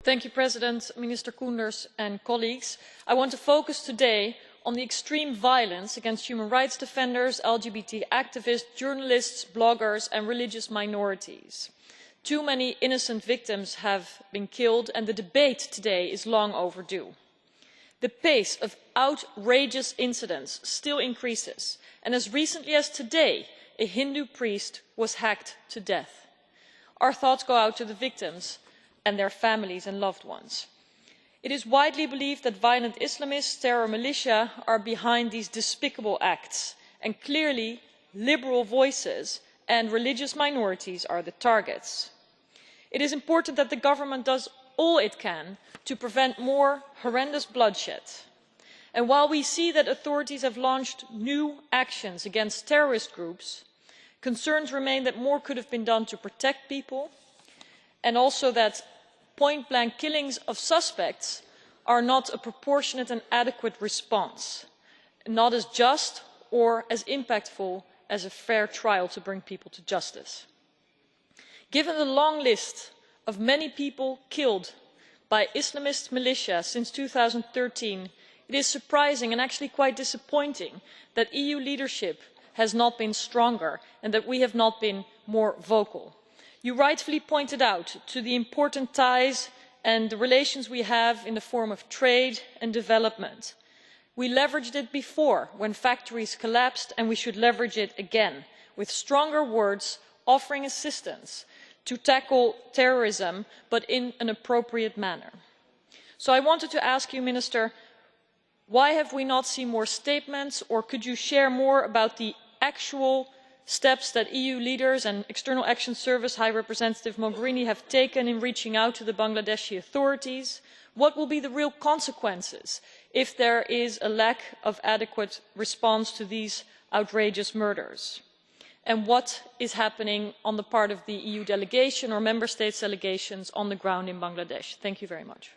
Mr President, Minister Koenders and colleagues, I want to focus today on the extreme violence against human rights defenders, LGBT activists, journalists, bloggers and religious minorities. Too many innocent victims have been killed and the debate today is long overdue. The pace of outrageous incidents still increases, and as recently as today, a Hindu priest was hacked to death. Our thoughts go out to the victims and their families and loved ones. It is widely believed that violent Islamists, terror militia are behind these despicable acts, and clearly liberal voices and religious minorities are the targets. It is important that the government does all it can to prevent more horrendous bloodshed. And while we see that authorities have launched new actions against terrorist groups, concerns remain that more could have been done to protect people, and also that point blank killings of suspects are not a proportionate and adequate response, not as just or as impactful as a fair trial to bring people to justice. Given the long list of many people killed by Islamist militia since 2013, it is surprising and actually quite disappointing that EU leadership has not been stronger and that we have not been more vocal. You rightfully pointed out to the important ties and the relations we have in the form of trade and development. We leveraged it before when factories collapsed, and we should leverage it again with stronger words, offering assistance to tackle terrorism, but in an appropriate manner. So I wanted to ask you, Minister, why have we not seen more statements, or could you share more about the actual steps that EU leaders and External Action Service High Representative Mogherini have taken in reaching out to the Bangladeshi authorities? What will be the real consequences if there is a lack of adequate response to these outrageous murders? And what is happening on the part of the EU delegation or Member States delegations on the ground in Bangladesh? Thank you very much.